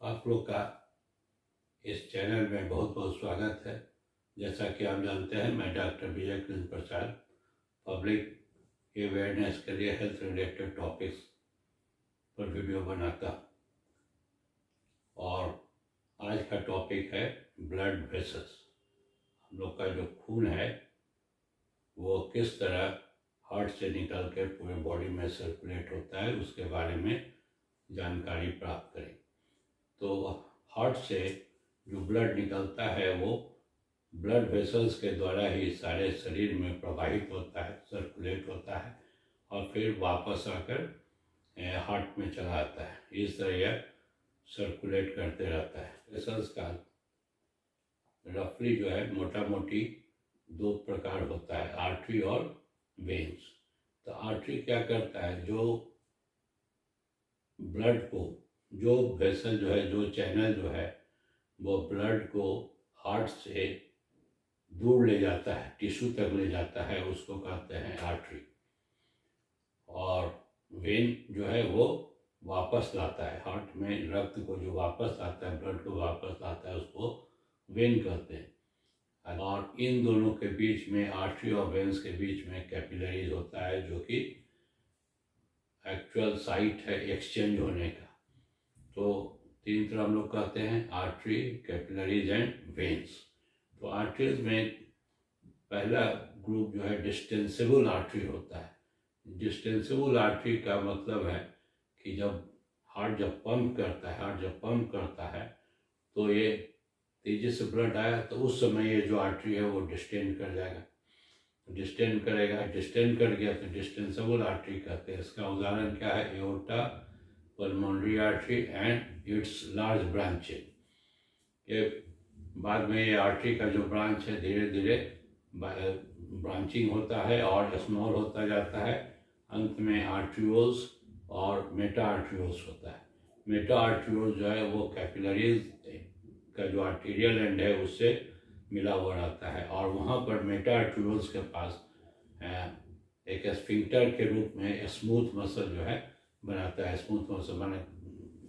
आप लोग का इस चैनल में बहुत बहुत स्वागत है। जैसा कि आप जानते हैं, मैं doctor Vijay Krishna Prasad public awareness के लिए हेल्थ रिलेटेड टॉपिक्स पर वीडियो बनाता हूँ। और आज का टॉपिक है ब्लड वेसल्स। हम लोग का जो खून है वो किस तरह हार्ट से निकल के पूरे बॉडी में सर्कुलेट होता है, उसके बारे में जानकारी प्राप्त करें। तो हार्ट से जो ब्लड निकलता है वो ब्लड वेसल्स के द्वारा ही सारे शरीर में प्रवाहित होता है, सर्कुलेट होता है और फिर वापस आकर हार्ट में चला आता है। इस तरह यह सर्कुलेट करते रहता है। वेसल्स का रफली जो है मोटा मोटी दो प्रकार होता है, आर्टरी और वेन्स। तो आर्टरी क्या करता है, जो ब्लड को, जो वेसल जो है, जो चैनल जो है वो ब्लड को हार्ट से दूर ले जाता है, टिश्यू तक ले जाता है, उसको कहते हैं आर्टरी। और वेन जो है वो वापस लाता है हार्ट में रक्त को, जो वापस लाता है, ब्लड को वापस लाता है, उसको वेन कहते हैं। और इन दोनों के बीच में, आर्टरी और वेन्स के बीच में कैपिलरीज होता है, जो कि एक्चुअल साइट है एक्सचेंज होने का। तो तीन तरह हम लोग कहते हैं, आर्टरी, कैपिलरीज एंड वेन्स। तो आर्टरीज में पहला ग्रुप जो है डिस्टेंसिबल आर्टरी होता है। डिस्टेंसिबल आर्टरी का मतलब है कि जब हार्ट पंप करता है तो ये तेजी से ब्लड आया तो उस समय ये जो आर्टरी है वो डिस्टेंड कर जाएगा, डिस्टेंड कर गया तो डिस्टेंसिबल आर्टरी कहते हैं। इसका उदाहरण क्या है, aorta, pulmonary artery and it's large branches. ये बाद में ये आर्टरी का जो ब्रांच है धीरे धीरे ब्रांचिंग होता है और स्मॉल होता जाता है। अंत में आर्ट्रियोल्स और मेटा आर्ट्रियोल्स होता है। मेटा आर्ट्रियोल्स जो है वो कैपिलरीज का जो आर्टीरियल एंड है उससे मिला हुआ रहता है और वहाँ पर मेटा आर्ट्रियोल्स के पास एक स्फिंक्टर के रूप में स्मूथ मसल जो है बनाता है, स्मूथ मसल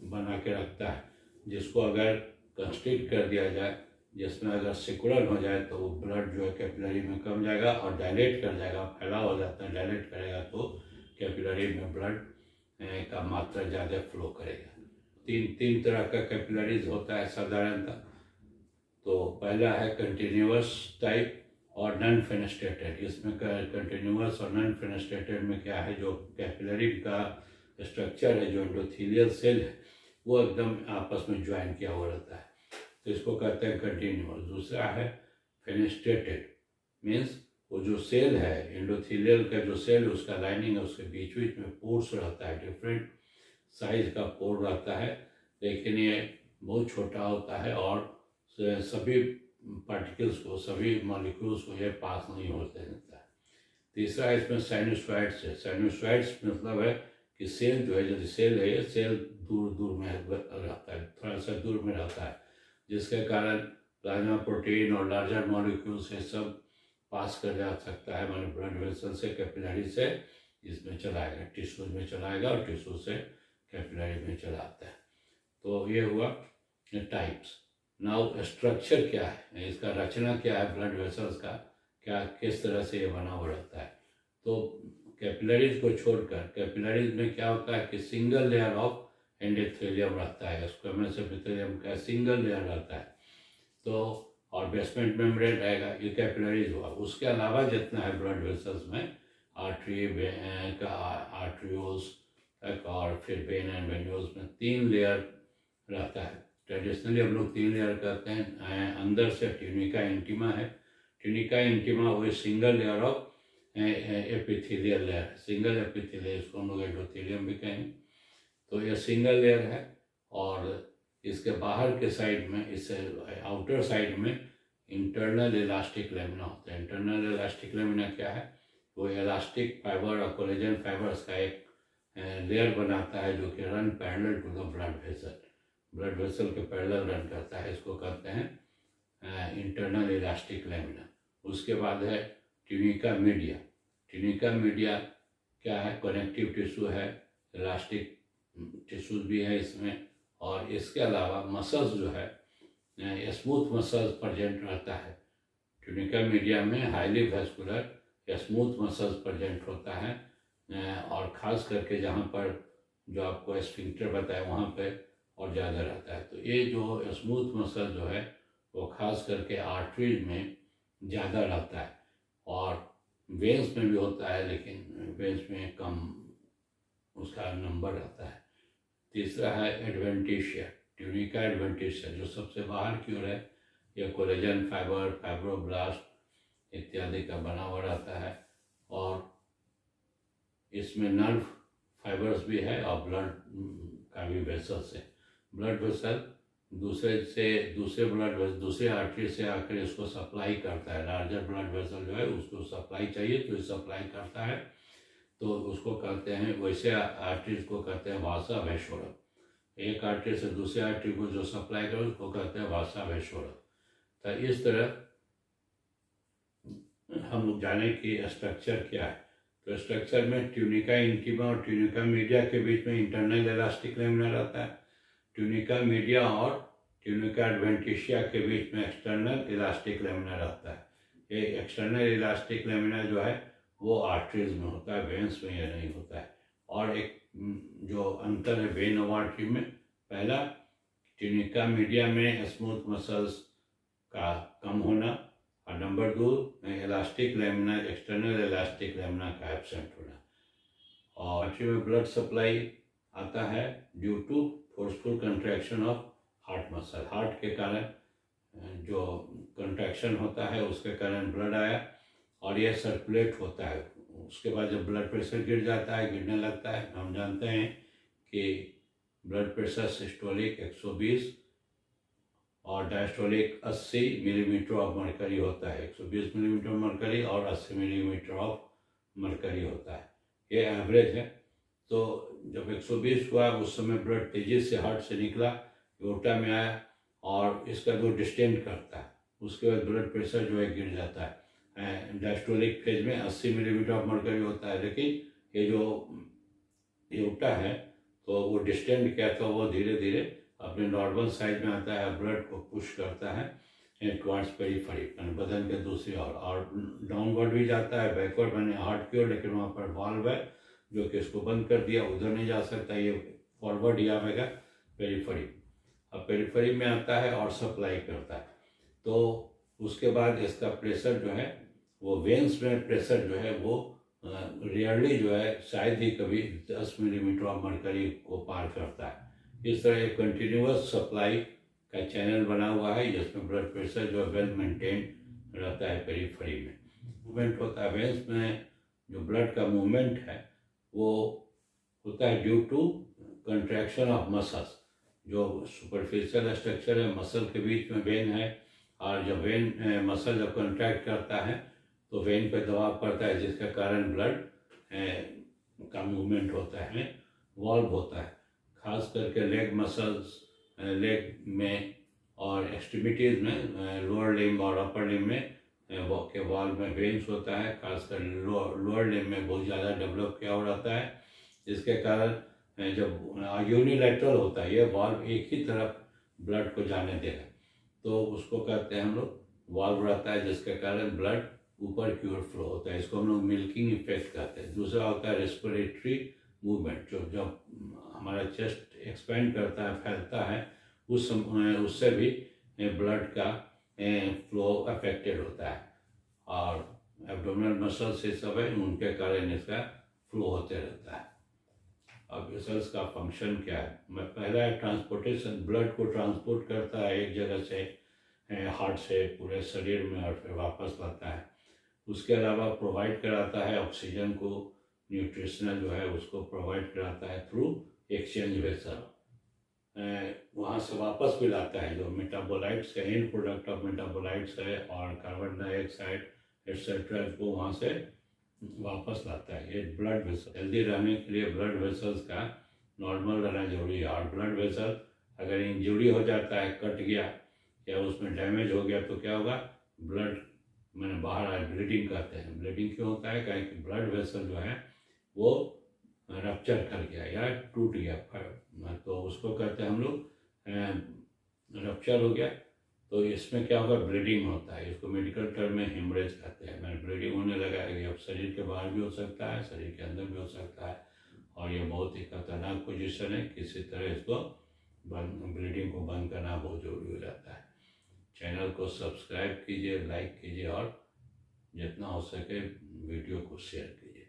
बना के रखता है, जिसको अगर कंस्ट्रिक्ट कर दिया जाए, जिसमें अगर सिकुड़न हो जाए तो वो ब्लड जो है कैपिलरी में कम जाएगा और डायलेट कर जाएगा, फैलाव हो जाता है, डायलेट करेगा तो कैपिलरी में ब्लड का मात्रा ज़्यादा फ्लो करेगा। तीन तरह का कैपिलरीज होता है साधारणतः। तो पहला है कंटिन्यूअस टाइप और नॉन फेनेस्ट्रेटेड। इसमें कंटिन्यूअस और नॉन फेनेस्ट्रेटेड में क्या है, जो कैपिलरी का स्ट्रक्चर है, जो एंडोथेलियल सेल है, वो एकदम आपस में ज्वाइन किया हुआ रहता है, तो इसको कहते हैं कंटिन्यूअस। दूसरा है फेनेस्ट्रेटेड, मीन्स वो जो सेल है, एंडोथेलियल का जो सेल है, उसका लाइनिंग है, उसके बीच बीच में पोर्स रहता है, डिफरेंट साइज का पोर रहता है, लेकिन ये बहुत छोटा होता है और सभी पार्टिकल्स को, सभी मॉलिक्यूल्स को ये पास नहीं होते रहता है। तीसरा इसमें साइनोसॉइड्स है। साइनोसॉइड्स मतलब है कि सेल जो है, यदि सेल है, ये सेल दूर में रहता है, थोड़ा सा दूर में रहता है, जिसके कारण प्लाज्मा प्रोटीन और लार्जर मॉलिक्यूल से सब पास कर जा सकता है, माने ब्लड वेसल से कैपिलरी से इसमें चलाएगा, टिश्यूज में चलाएगा और टिश्यू से कैपिलरी में चलाता है। तो ये हुआ टाइप्स। नाउ स्ट्रक्चर क्या है, इसका रचना क्या है, ब्लड वेसल्स का क्या, किस तरह से ये बना हुआ रहता है। तो कैपिलरीज को छोड़कर, कैपिलरीज में क्या होता है कि सिंगल लेयर ऑफ एंडोथेलियम रहता है, स्क्वेमस एपिथेलियम का सिंगल लेयर रहता है, तो और बेसमेंट मेम्ब्रेन रहेगा, ये कैपिलरीज हुआ। उसके अलावा जितना है ब्लड वेसल्स में, आर्टरी का आर्ट्रियोल्स तक और फिर वेन एंड वेन्यूल्स में 3 लेयर रहता है। ट्रेडिशनली हम लोग 3 लेयर कहते हैं। अंदर से ट्यूनिका इंटीमा है, ट्यूनिका इंटीमा वो single layer of epithelial layer है, सिंगल एपिथेलियल, इसको हम लोग एंडोथेलियम भी कहेंगे। तो ये सिंगल लेयर है और इसके बाहर के साइड में, इससे आउटर साइड में इंटरनल इलास्टिक लेमिना होता है। इंटरनल इलास्टिक लेमिना क्या है, वो इलास्टिक फाइबर और कोलेजन फाइबर्स का एक लेयर बनाता है, जो कि run parallel to the blood vessel के पैरेलल रन करता है, इसको कहते हैं इंटरनल इलास्टिक लेमिना। उसके बाद है ट्यूनिका मीडिया। ट्यूनिका मीडिया क्या है, कनेक्टिव टिश्यू है, इलास्टिक टिश्यूज भी है इसमें, और इसके अलावा मसल्स जो है स्मूथ मसल्स प्रेजेंट रहता है। ट्यूनिका मीडिया में हाईली वेस्कुलर या स्मूथ मसल्स प्रेजेंट होता है और ख़ास करके जहाँ पर जो आपको स्फिंक्टर बताया वहाँ पे और ज़्यादा रहता है। तो ये जो स्मूथ मसल जो है वो ख़ास करके आर्टरीज में ज़्यादा रहता है और वेन्स में भी होता है, लेकिन वेन्स में कम उसका नंबर रहता है। तीसरा है एडवेंटिशिया, ट्यूनिका एडवेंटिशिया, जो सबसे बाहर की ओर है। यह कोलेजन फाइबर, फाइब्रोब्लास्ट इत्यादि का बना हुआ रहता है और इसमें नर्व फाइबर्स भी है और ब्लड का भी वेसल्स है। ब्लड वेसल दूसरे आर्टरी से आकर इसको सप्लाई करता है। लार्जर ब्लड वेसल जो है उसको सप्लाई चाहिए तो सप्लाई करता है, तो उसको कहते हैं, वैसे आर्टरीज को कहते हैं वासा वैशोरम। एक आर्टरी से दूसरे आर्टरी को जो सप्लाई करे उसको कहते हैं वासा वैशोरम। तो इस तरह हम लोग जाने कि स्ट्रक्चर क्या है। तो स्ट्रक्चर में ट्यूनिका इंटीमा और ट्यूनिका मीडिया के बीच में इंटरनल इलास्टिक लेमिना रहता है। ट्यूनिका मीडिया और ट्यूनिका एडवेंटिशिया के बीच में एक्सटर्नल इलास्टिक लेमिना रहता है। ये एक्सटर्नल इलास्टिक लेमिना जो है वो आर्टरीज में होता है, वेन्स में यह नहीं होता है। और एक जो अंतर है वेन और आर्टरी में, पहला ट्यूनिका मीडिया में स्मूथ मसल्स का कम होना और number 2 elastic lamina, external elastic lamina का एब्सेंट होना। और आर्टरी में ब्लड सप्लाई आता है due to forceful contraction of heart muscle. Heart के कारण जो कंट्रैक्शन होता है उसके कारण ब्लड आया और यह सर्कुलेट होता है। उसके बाद जब ब्लड प्रेशर गिर जाता है, गिरने लगता है, हम जानते हैं कि ब्लड प्रेशर सिस्टोलिक 120 और डायस्टोलिक 80 मिलीमीटर ऑफ मरकरी होता है। 120 मिलीमीटर मरकरी और 80 मिलीमीटर ऑफ मरकरी होता है, ये एवरेज है। तो जब 120 हुआ उस समय ब्लड तेजी से हार्ट से निकला, एओर्टा में आया और इसका जो डिस्टेंड करता है, उसके बाद ब्लड प्रेशर जो है गिर जाता है। डायस्टोलिक फेज में 80 मिलीमीटर ऑफ मरकरी होता है, लेकिन ये जो एओर्टा है तो वो डिस्टेंड क्या था, वो धीरे धीरे अपने नॉर्मल साइज में आता है, ब्लड को पुश करता है टुवर्ड्स पेरिफेरी, बदन के दूसरी ओर, और डाउनवर्ड भी जाता है, बैकवर्ड मैंने हार्ट की ओर, लेकिन वहाँ पर वाल्व है जो कि इसको बंद कर दिया, उधर नहीं जा सकता, ये फॉरवर्ड ही आएगा पेरिफेरी। अब पेरिफेरी में आता है और सप्लाई करता है। तो उसके बाद इसका प्रेशर जो है वो वेन्स में प्रेशर जो है वो रेयरली जो है शायद ही कभी 10 मिलीमीटर ऑफ मरकरी को पार करता है। इस तरह एक कंटिन्यूअस सप्लाई का चैनल बना हुआ है जिसमें ब्लड प्रेशर जो वेल मेंटेन रहता है पेरिफेरी में। मूवमेंट होता है वेन्स में, जो ब्लड का मूवमेंट है वो होता है due to contraction of muscles. जो सुपरफिशियल स्ट्रक्चर है मसल के बीच में वेन है, और जब वेन मसल जब कंट्रैक्ट करता है तो वेन पे दबाव पड़ता है, जिसके कारण ब्लड का मूवमेंट होता है, वॉल्व होता है। खास करके लेग मसल्स, लेग में और एक्सट्रीमिटीज़ में, लोअर लिम्ब और अपर लिम्ब में के वॉल्व में वेन्स होता है। खासकर लोअर लिम्ब में बहुत ज़्यादा डेवलप किया हुआ रहता है, जिसके कारण जब यूनिलैटरल होता है ये वॉल्व एक ही तरफ ब्लड को जाने देगा, तो उसको कहते हैं हम लोग वॉल्व रहता है, जिसके कारण ब्लड ऊपर की ओर फ्लो होता है। इसको हम लोग मिल्किंग इफेक्ट कहते हैं। दूसरा होता है रेस्पिरेटरी मूवमेंट, जो जब हमारा चेस्ट एक्सपेंड करता है, फैलता है, उस उससे भी ब्लड का फ्लो अफेक्टेड होता है। और एब्डोमिनल मसल्स से सब है, उनके कारण इसका फ्लो होते रहता है। अब वेसल्स का फंक्शन क्या है? पहला है ट्रांसपोर्टेशन, ब्लड को ट्रांसपोर्ट करता है एक जगह से हार्ट से पूरे शरीर में और फिर वापस लाता है। उसके अलावा प्रोवाइड कराता है ऑक्सीजन को, न्यूट्रिशनल जो है उसको प्रोवाइड कराता है थ्रू एक्सचेंज वेसल। वहाँ से वापस भी लाता है, जो मेटाबोलाइट्स का एंड प्रोडक्ट ऑफ मेटाबोलाइट्स है और कार्बन डाइऑक्साइड एक्सेट्रा को वहाँ से वापस लाता है। ये ब्लड वेसल, हेल्दी रहने के लिए ब्लड वेसल्स का नॉर्मल रहना जरूरी है। और ब्लड वेसल अगर इंजरी हो जाता है, कट गया या उसमें डैमेज हो गया तो क्या होगा, ब्लड मैंने बाहर आया, ब्लीडिंग कहते हैं। ब्लीडिंग क्यों होता है? क्योंकि ब्लड वेसल जो है वो रप्चर कर गया या टूट गया, तो उसको कहते हैं हम लोग रप्चर हो गया तो इसमें क्या होगा, ब्लीडिंग होता है। इसको मेडिकल टर्म में हेमरेज कहते हैं। मैंने ब्लीडिंग होने लगा है, ये अब शरीर के बाहर भी हो सकता है, शरीर के अंदर भी हो सकता है, और ये बहुत ही खतरनाक पोजीशन है। किसी तरह इसको ब्लीडिंग को बंद करना बहुत जरूरी हो जाता है। चैनल को सब्सक्राइब कीजिए, लाइक कीजिए और जितना हो सके वीडियो को शेयर कीजिए।